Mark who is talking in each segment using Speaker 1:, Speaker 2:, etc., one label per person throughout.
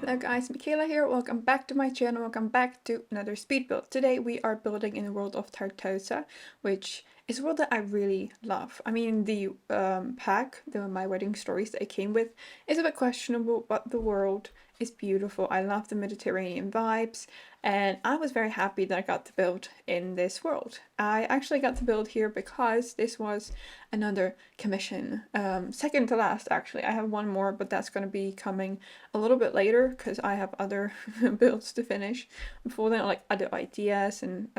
Speaker 1: Hello guys, Michaela here, welcome back to my channel, welcome back to another speed build. Today we are building in the world of Tartosa, which is a world that I really love. I mean, the pack, My Wedding Stories that it came with, is a bit questionable, but the world is beautiful. I love the Mediterranean vibes, and I was very happy that I got to build in this world. I actually got to build here because this was another commission. Second to last, actually. I have one more, but that's going to be coming a little bit later because I have other builds to finish before then, like other ideas and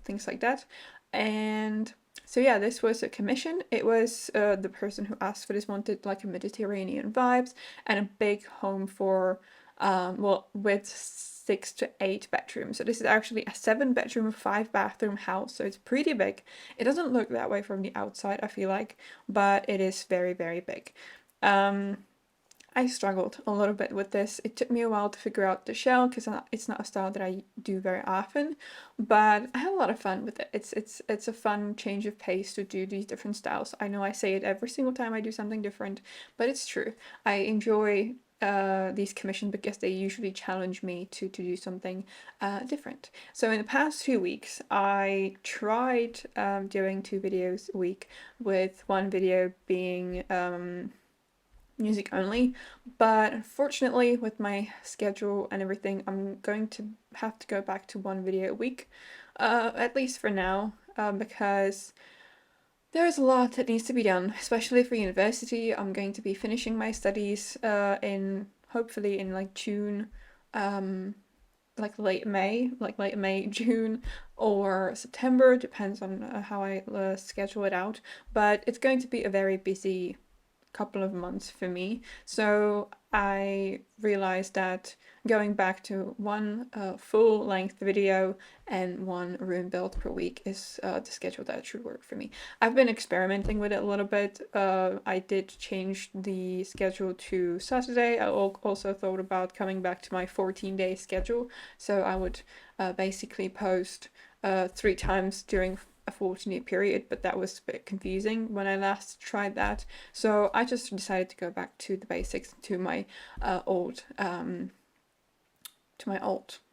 Speaker 1: things like that. And so yeah, this was a commission. It was the person who asked for this wanted like a Mediterranean vibes and a big home for well, with 6 to 8 bedrooms. So this is actually a 7-bedroom, 5-bathroom house. So it's pretty big. It doesn't look that way from the outside, I feel like, but it is very, very big. I struggled a little bit with this. It took me a while to figure out the shell because it's not a style that I do very often, but I had a lot of fun with it. It's a fun change of pace to do these different styles. I know I say it every single time I do something different, but it's true. I enjoy these commissions because they usually challenge me to do something different. So in the past 2 weeks, I tried doing 2 videos a week, with one video being music only, but unfortunately with my schedule and everything, I'm going to have to go back to 1 video a week, at least for now, because there's a lot that needs to be done, especially for university. I'm going to be finishing my studies hopefully in like June, like late May, June, or September, depends on how I schedule it out, but it's going to be a very busy couple of months for me. So I realized that going back to 1 full-length video and 1 room build per week is the schedule that should work for me. I've been experimenting with it a little bit. I did change the schedule to Saturday. I also thought about coming back to my 14-day schedule. So I would basically post 3 times during a 14-day period, but that was a bit confusing when I last tried that. So I just decided to go back to the basics, to my old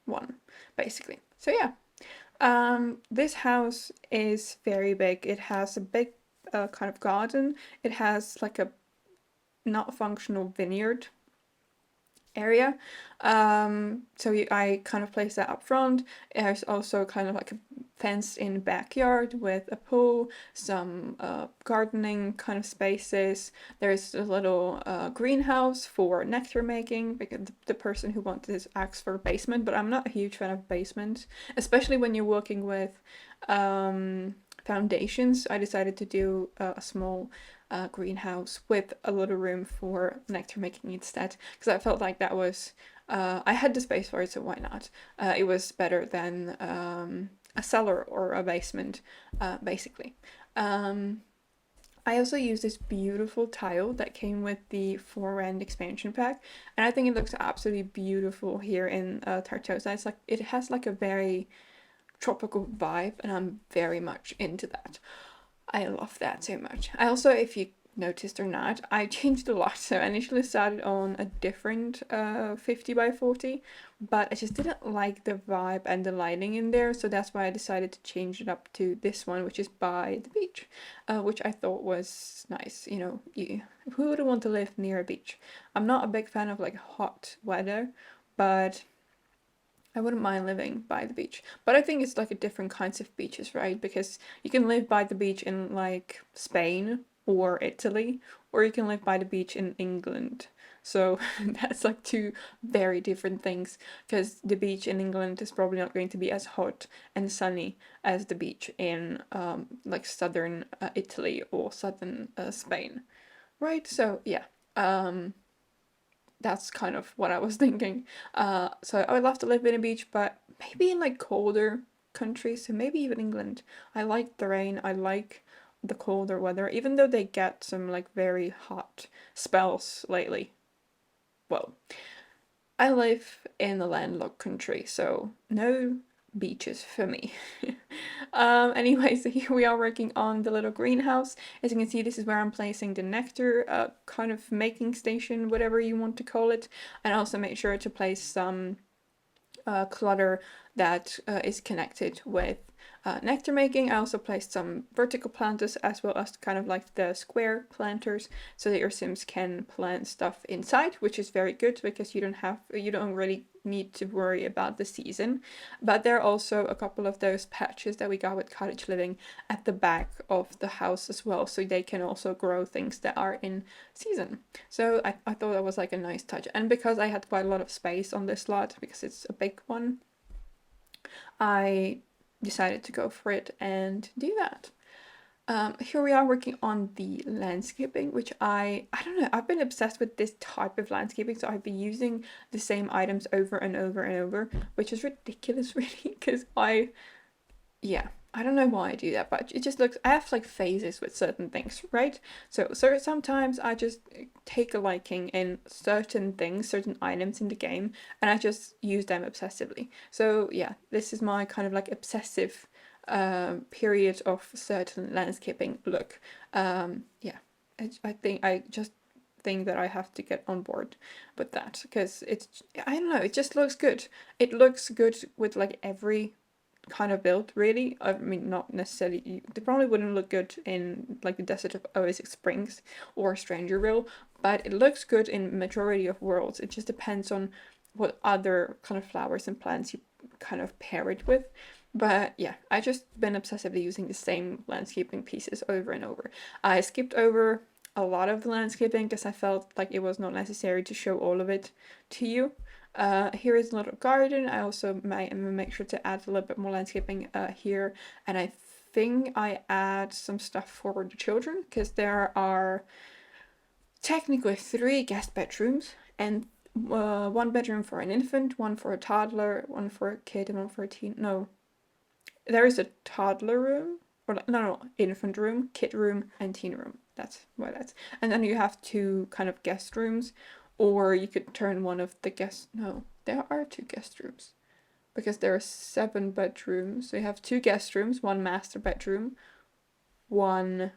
Speaker 1: one, basically. So yeah, this house is very big. It has a big kind of garden. It has like a not functional vineyard area. I kind of placed that up front. There's also kind of like a fenced in backyard with a pool, some gardening kind of spaces. There's a little greenhouse for nectar making, because the person who wanted this asked for a basement, but I'm not a huge fan of basements, especially when you're working with foundations. I decided to do a small greenhouse with a little room for nectar making instead, because I felt like that was I had the space for it, so why not? It was better than a cellar or a basement, basically. I also used this beautiful tile that came with the 4-rand expansion pack, and I think it looks absolutely beautiful here in Tartosa. It's like, it has like a very tropical vibe, and I'm very much into that. I love that so much. I also, if you noticed or not, I changed a lot. So I initially started on a different 50 by 40, but I just didn't like the vibe and the lighting in there, so that's why I decided to change it up to this one, which is by the beach, which I thought was nice. You know, who would want to live near a beach? I'm not a big fan of like hot weather, but I wouldn't mind living by the beach. But I think it's like a different kinds of beaches, right? Because you can live by the beach in like Spain or Italy, or you can live by the beach in England. So that's like 2 very different things, because the beach in England is probably not going to be as hot and sunny as the beach in like southern Italy or southern Spain, right? So yeah. That's kind of what I was thinking. So I would love to live in a beach, but maybe in like colder countries, so maybe even England. I like the rain, I like the colder weather, even though they get some like very hot spells lately. Well, I live in a landlocked country, so no beaches for me. Anyway, so here we are working on the little greenhouse. As you can see, this is where I'm placing the nectar kind of making station, whatever you want to call it. And I also made sure to place some clutter that is connected with nectar making. I also placed some vertical planters as well as kind of like the square planters so that your Sims can plant stuff inside, which is very good because you don't really need to worry about the season. But there are also a couple of those patches that we got with cottage living at the back of the house as well, so they can also grow things that are in season. So I thought that was like a nice touch. And because I had quite a lot of space on this lot, because it's a big one, I decided to go for it and do that. Here we are working on the landscaping, which I don't know, I've been obsessed with this type of landscaping, so I've been using the same items over and over and over, which is ridiculous really, because yeah, I don't know why I do that, but it just looks, I have like phases with certain things, right? So sometimes I just take a liking in certain things, certain items in the game, and I just use them obsessively. So yeah, this is my kind of like obsessive period of certain landscaping look. Yeah, I just think that I have to get on board with that because it's, I don't know, it just looks good. It looks good with like every kind of build really. I mean, not necessarily, they probably wouldn't look good in like the desert of Oasis Springs or Strangerville, but it looks good in majority of worlds. It just depends on what other kind of flowers and plants you kind of pair it with. But yeah, I just been obsessively using the same landscaping pieces over and over. I skipped over a lot of the landscaping because I felt like it was not necessary to show all of it to you. Here is a little garden. I also make sure to add a little bit more landscaping here, and I think I add some stuff for the children because there are technically 3 guest bedrooms and 1 bedroom for an infant, 1 for a toddler, 1 for a kid, and 1 for a teen. No, there is a toddler room, or no, infant room, kid room, and teen room. That's what that's. And then you have 2 kind of guest rooms, or you could turn one of the guest. No, there are 2 guest rooms because there are 7 bedrooms. So you have 2 guest rooms, 1 master bedroom, 1,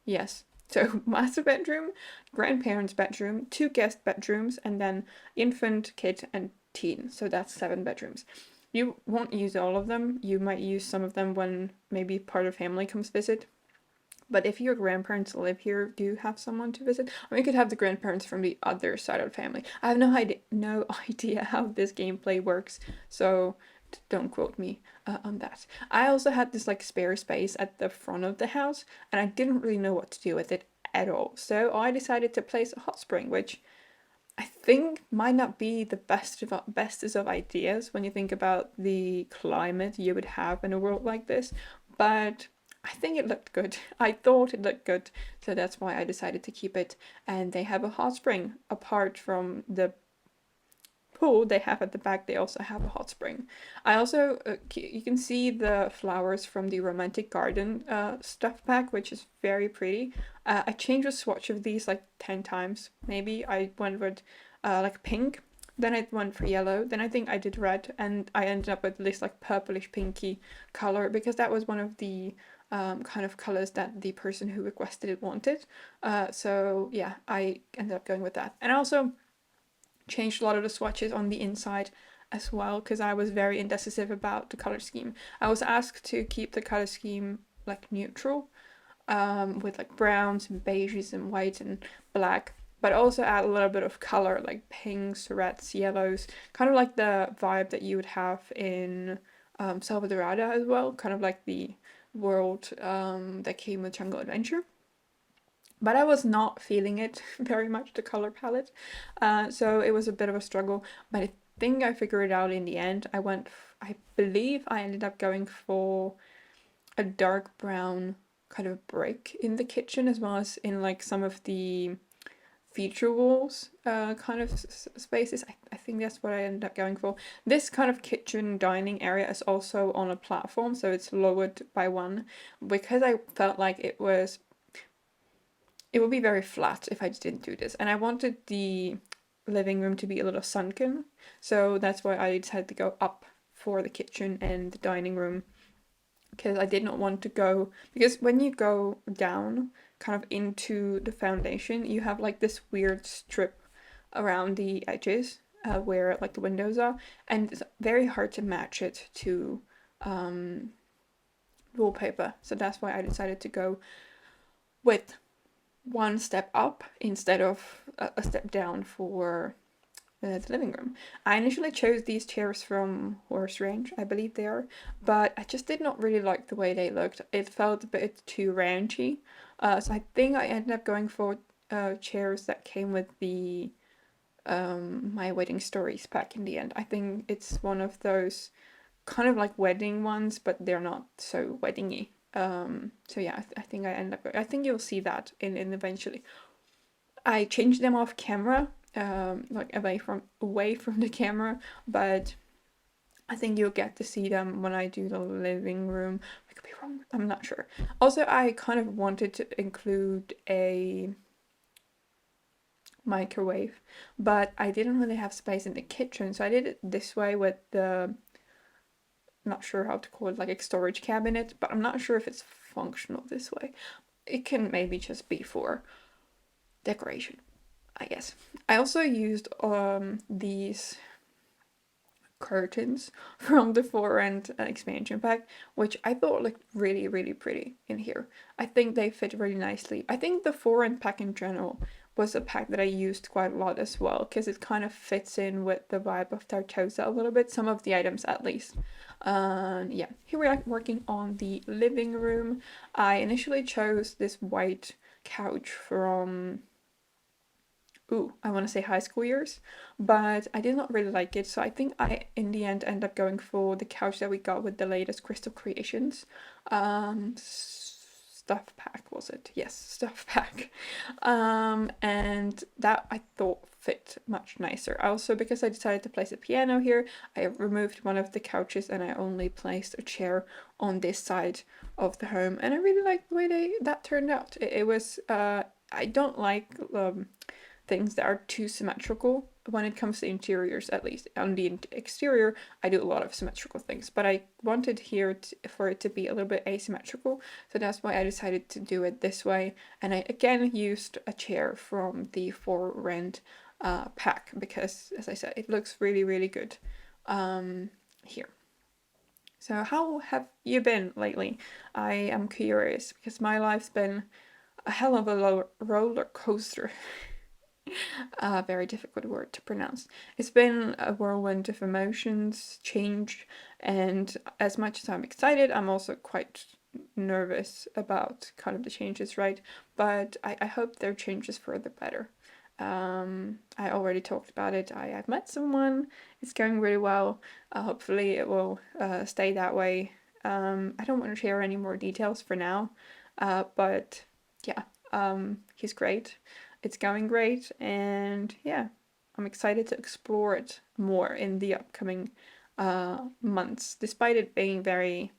Speaker 1: yes. So master bedroom, grandparents' bedroom, 2 guest bedrooms, and then infant, kid, and teen. So that's 7 bedrooms. You won't use all of them. You might use some of them when maybe part of family comes visit. But if your grandparents live here, do you have someone to visit? Or you could have the grandparents from the other side of the family. I have no idea how this gameplay works, so don't quote me on that. I also had this like spare space at the front of the house, and I didn't really know what to do with it at all. So I decided to place a hot spring, which I think might not be the bestest of ideas when you think about the climate you would have in a world like this, but I think it looked good. I thought it looked good, so that's why I decided to keep it. And they have a hot spring apart from the pool they have at the back. They also have a hot spring. I also you can see the flowers from the romantic garden stuff pack, which is very pretty. I changed the swatch of these like 10 times maybe. I went with like pink, then I went for yellow, then I think I did red, and I ended up with this like purplish pinky color because that was one of the kind of colors that the person who requested it wanted. So yeah, I ended up going with that. And I also changed a lot of the swatches on the inside as well because I was very indecisive about the color scheme. I was asked to keep the color scheme like neutral, with like browns and beiges and white and black, but also add a little bit of color like pinks, reds, yellows, kind of like the vibe that you would have in Salvadorada as well, kind of like the world that came with Jungle Adventure. But I was not feeling it very much, the color palette. So it was a bit of a struggle, but I think I figured it out in the end. I believe I ended up going for a dark brown kind of brick in the kitchen as well as in like some of the feature walls kind of spaces. I think that's what I ended up going for. This kind of kitchen dining area is also on a platform, so it's lowered by 1 because I felt like it would be very flat if I didn't do this. And I wanted the living room to be a little sunken. So that's why I decided to go up for the kitchen and the dining room because I did not want to go, because when you go down kind of into the foundation, you have like this weird strip around the edges where like the windows are, and it's very hard to match it to wallpaper. So that's why I decided to go with one step up instead of a step down for the living room. I initially chose these chairs from Horse Range, I believe they are, but I just did not really like the way they looked. It felt a bit too raunchy. So I think I ended up going for chairs that came with the My Wedding Stories pack in the end. I think it's one of those kind of like wedding ones, but they're not so weddingy. So yeah, I think I end up. I think you'll see that in eventually. I changed them off camera, like away from the camera, but I think you'll get to see them when I do the living room. I could be wrong. I'm not sure. Also, I kind of wanted to include a microwave, but I didn't really have space in the kitchen, so I did it this way with the, not sure how to call it, like a storage cabinet, but I'm not sure if it's functional this way. It can maybe just be for decoration, I guess. I also used these curtains from the Forend expansion pack, which I thought looked really, really pretty in here. I think they fit really nicely. I think the Forend pack in general was a pack that I used quite a lot as well, because it kind of fits in with the vibe of Tartosa a little bit, some of the items at least. Yeah, here we are working on the living room. I initially chose this white couch from, I want to say high school years, but I did not really like it, so I think I in the end ended up going for the couch that we got with the latest Crystal Creations stuff pack, was it? Yes, stuff pack. And that I thought fit much nicer. Also, because I decided to place a piano here, I removed one of the couches and I only placed a chair on this side of the home, and I really liked the way that turned out. It was I don't like things that are too symmetrical when it comes to interiors, at least. On the exterior, I do a lot of symmetrical things, but I wanted here for it to be a little bit asymmetrical, so that's why I decided to do it this way. And I again used a chair from the For Rent pack, because, as I said, it looks really, really good here. So how have you been lately? I am curious, because my life's been a hell of a roller coaster. A very difficult word to pronounce. It's been a whirlwind of emotions, change, and as much as I'm excited, I'm also quite nervous about kind of the changes, right? But I hope they're changes for the better. I already talked about it. I've met someone. It's going really well. Hopefully it will stay that way. I don't want to share any more details for now, but yeah, he's great. It's going great, and yeah, I'm excited to explore it more in the upcoming months. Despite it being very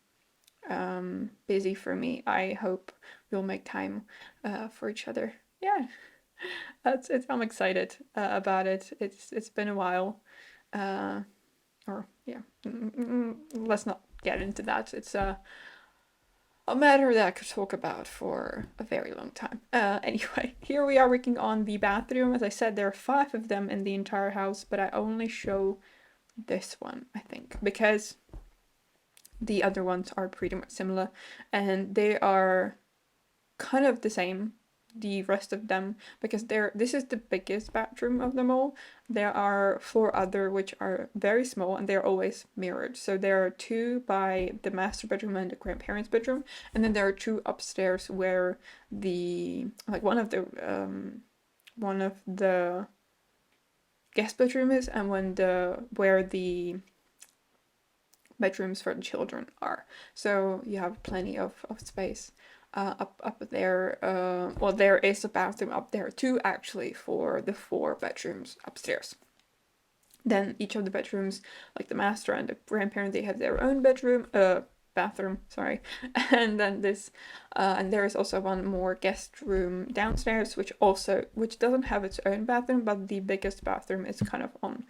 Speaker 1: busy for me, I hope we'll make time for each other. Yeah, I'm excited about it. It's been a while, or yeah, let's not get into that. It's a matter that I could talk about for a very long time. Anyway, here we are working on the bathroom. As I said, there are 5 of them in the entire house, but I only show this one, I think, because the other ones are pretty much similar, and they are kind of the same, the rest of them, because this is the biggest bathroom of them all. There are 4 other which are very small, and they're always mirrored. So there are 2 by the master bedroom and the grandparents' bedroom, and then there are 2 upstairs where one of the guest bedroom is, and where the bedrooms for the children are. So you have plenty of space up there. Well, there is a bathroom up there too, actually, for the 4 bedrooms upstairs. Then each of the bedrooms, like the master and the grandparent, they have their own bathroom, sorry. And then and there is also one more guest room downstairs, which doesn't have its own bathroom, but the biggest bathroom is kind of on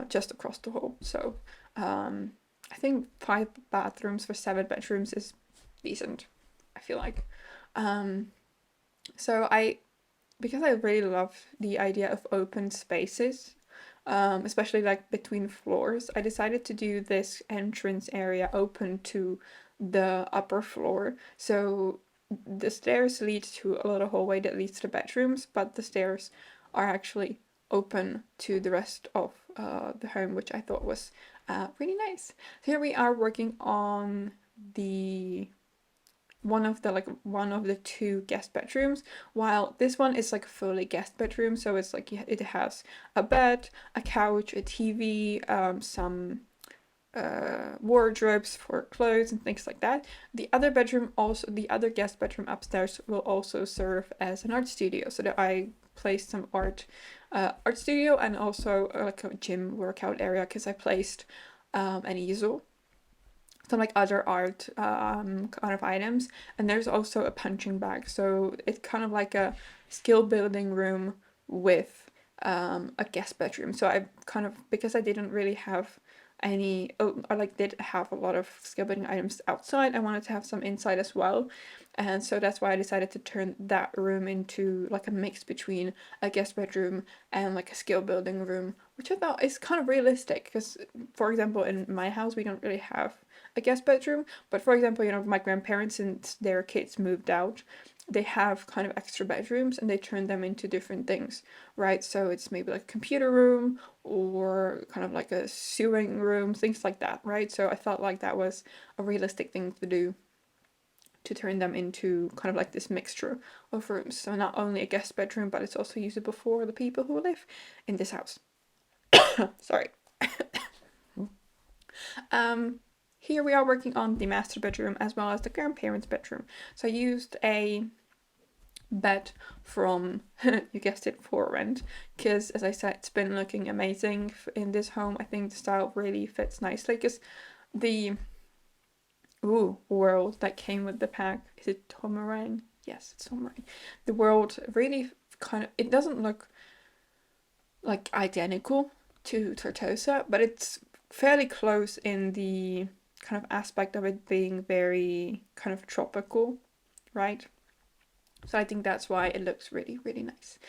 Speaker 1: just across the hall. So I I think 5 bathrooms for 7 bedrooms is decent, I feel like. Um, so because I really love the idea of open spaces, especially like between floors, I decided to do this entrance area open to the upper floor. So the stairs lead to a little hallway that leads to bedrooms, but the stairs are actually open to the rest of the home, which I thought was really nice. So here we are working on the one of the 2 guest bedrooms, while this one is like fully guest bedroom. So it's like it has a bed, a couch, a TV, some wardrobes for clothes and things like that. The other guest bedroom upstairs will also serve as an art studio, so that I placed some art studio and also like a gym workout area, because I placed an easel, some like other art kind of items, and there's also a punching bag. So it's kind of like a skill building room with a guest bedroom. So I kind of, because I didn't really have any, I like did have a lot of skill building items outside, I wanted to have some inside as well. And so that's why I decided to turn that room into like a mix between a guest bedroom and like a skill building room, which I thought is kind of realistic, because for example in my house we don't really have a guest bedroom, but for example, my grandparents, since their kids moved out, they have kind of extra bedrooms and they turn them into different things, right? So it's maybe like a computer room or kind of like a sewing room, things like that, right? So I felt like that was a realistic thing to do, to turn them into kind of like this mixture of rooms. So not only a guest bedroom, but it's also usable for the people who live in this house. Sorry. Here we are working on the master bedroom as well as the grandparents' bedroom. So I used a bed from, you guessed it, For Rent, because as I said, it's been looking amazing in this home. I think the style really fits nicely, because the world that came with the pack, is it Tomarang? Yes, it's Tomarang. The world really kind of, it doesn't look like identical to Tartosa, but it's fairly close in the kind of aspect of it being very kind of tropical, right? So I think that's why it looks really, really nice.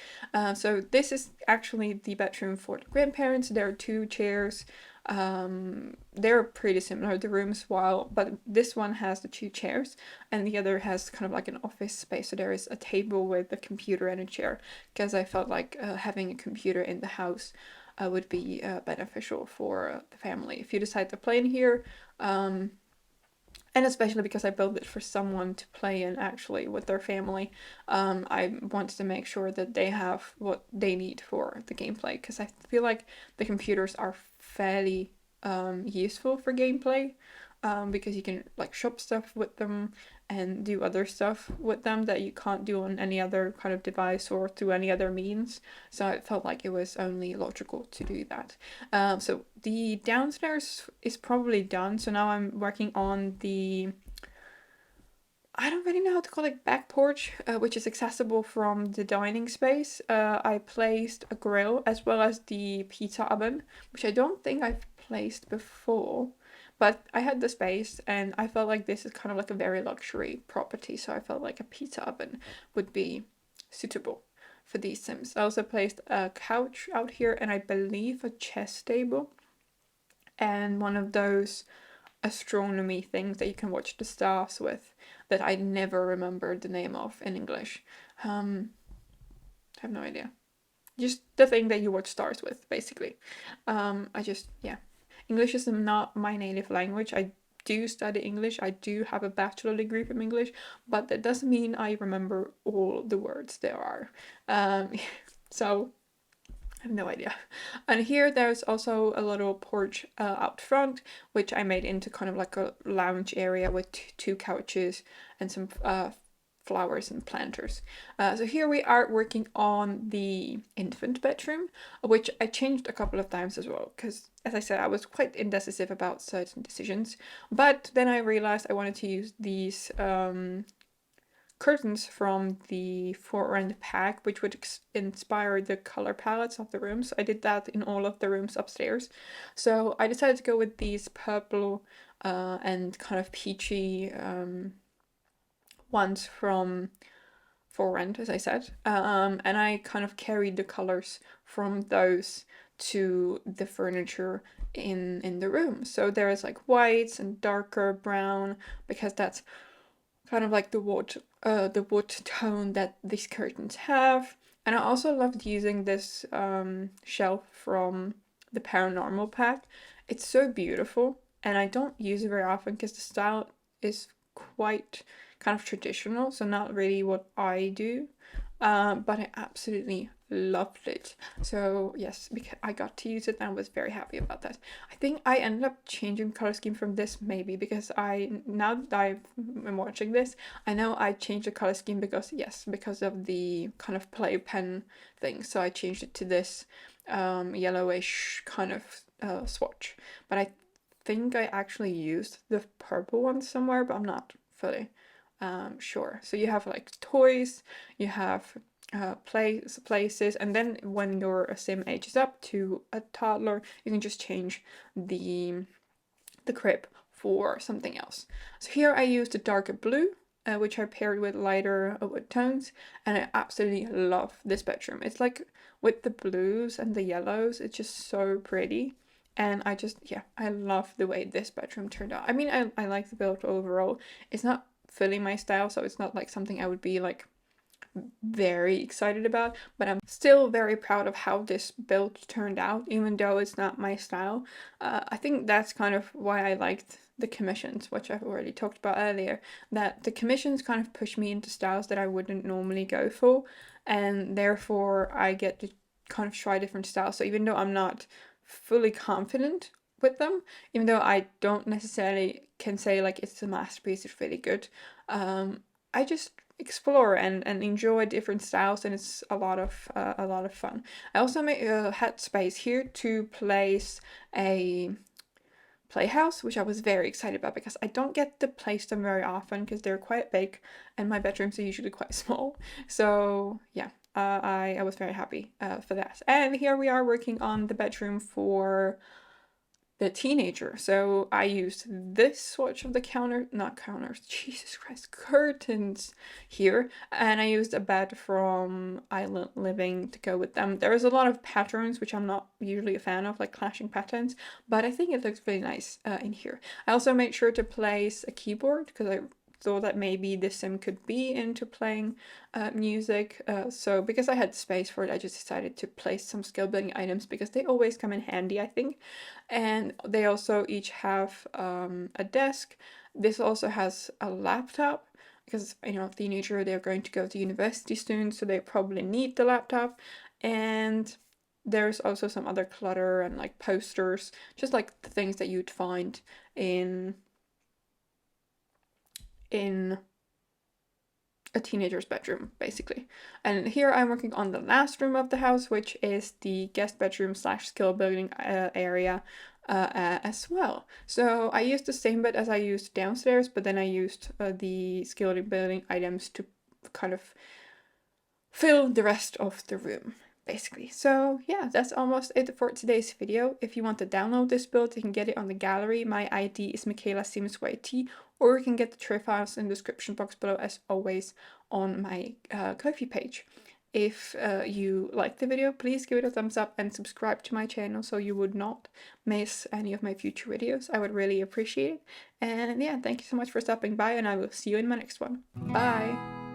Speaker 1: So this is actually the bedroom for the grandparents. There are 2 chairs. They're pretty similar, the rooms, but this one has the 2 chairs and the other has kind of like an office space. So there is a table with a computer and a chair, because I felt like having a computer in the house would be beneficial for the family. If you decide to play in here, and especially because I built it for someone to play in actually with their family, I wanted to make sure that they have what they need for the gameplay, because I feel like the computers are fairly useful for gameplay, because you can like shop stuff with them and do other stuff with them that you can't do on any other kind of device or through any other means. So I felt like it was only logical to do that. So the downstairs is probably done. So now I'm working on the, I don't really know how to call it, back porch, which is accessible from the dining space. I placed a grill as well as the pizza oven, which I don't think I've placed before. But I had the space and I felt like this is kind of like a very luxury property, so I felt like a pizza oven would be suitable for these Sims. I also placed a couch out here and I believe a chess table and one of those astronomy things that you can watch the stars with, that I never remembered the name of in English. I have no idea. Just the thing that you watch stars with, basically. Yeah. English is not my native language. I do study English. I do have a bachelor degree from English, but that doesn't mean I remember all the words there are. So I have no idea. And here there's also a little porch out front, which I made into kind of like a lounge area with 2 couches and some flowers and planters. So here we are working on the infant bedroom, which I changed a couple of times as well, because as I said, I was quite indecisive about certain decisions, but then I realized I wanted to use these curtains from the For Rent pack, which would inspire the color palettes of the rooms. I did that in all of the rooms upstairs. So I decided to go with these purple and kind of peachy ones from For Rent, as I said. And I kind of carried the colors from those to the furniture in the room. So there is like whites and darker brown, because that's kind of like the wood tone that these curtains have. And I also loved using this shelf from the Paranormal pack. It's so beautiful, and I don't use it very often because the style is quite kind of traditional, so not really what I do. But I absolutely loved it. So yes, because I got to use it and I was very happy about that. I think I ended up changing color scheme from this, maybe because now that I'm watching this, I know I changed the color scheme because of the kind of playpen thing. So I changed it to this yellowish kind of swatch. But I think I actually used the purple one somewhere, but I'm not fully sure. So you have like toys, you have places, and then when your sim ages up to a toddler, you can just change the crib for something else. So here I used the darker blue, which I paired with lighter wood tones, and I absolutely love this bedroom. It's like with the blues and the yellows, it's just so pretty. And I love the way this bedroom turned out. I mean, I like the build overall. It's not fully my style, so it's not like something I would be like very excited about, but I'm still very proud of how this build turned out, even though it's not my style. I think that's kind of why I liked the commissions, which I've already talked about earlier, that the commissions kind of push me into styles that I wouldn't normally go for, and therefore I get to kind of try different styles. So even though I'm not fully confident with them, even though I don't necessarily can say like it's a masterpiece, it's really good, I just explore and enjoy different styles, and it's a lot of fun. I also had space here to place a playhouse, which I was very excited about because I don't get to place them very often because they're quite big and my bedrooms are usually quite small. So yeah, I was very happy for that. And here we are working on the bedroom for the teenager. So I used this swatch of the not counters, Jesus Christ, curtains here. And I used a bed from Island Living to go with them. There is a lot of patterns, which I'm not usually a fan of, like clashing patterns, but I think it looks really nice in here. I also made sure to place a keyboard because I thought that maybe the sim could be into playing music. So because I had space for it, I just decided to place some skill building items because they always come in handy, I think. And they also each have a desk. This also has a laptop because, you know, teenager, they're going to go to university soon, so they probably need the laptop. And there's also some other clutter and like posters, just like the things that you'd find in a teenager's bedroom, basically. And here I'm working on the last room of the house, which is the guest bedroom slash skill building area as well. So I used the same bed as I used downstairs, but then I used the skill building items to kind of fill the rest of the room, basically. So yeah, that's almost it for today's video. If you want to download this build, you can get it on the gallery. My ID is michaelasimsyt, or you can get the tray files in the description box below, as always, on my Ko-fi page. If you liked the video, please give it a thumbs up and subscribe to my channel so you would not miss any of my future videos. I would really appreciate it. And yeah, thank you so much for stopping by, and I will see you in my next one. Bye!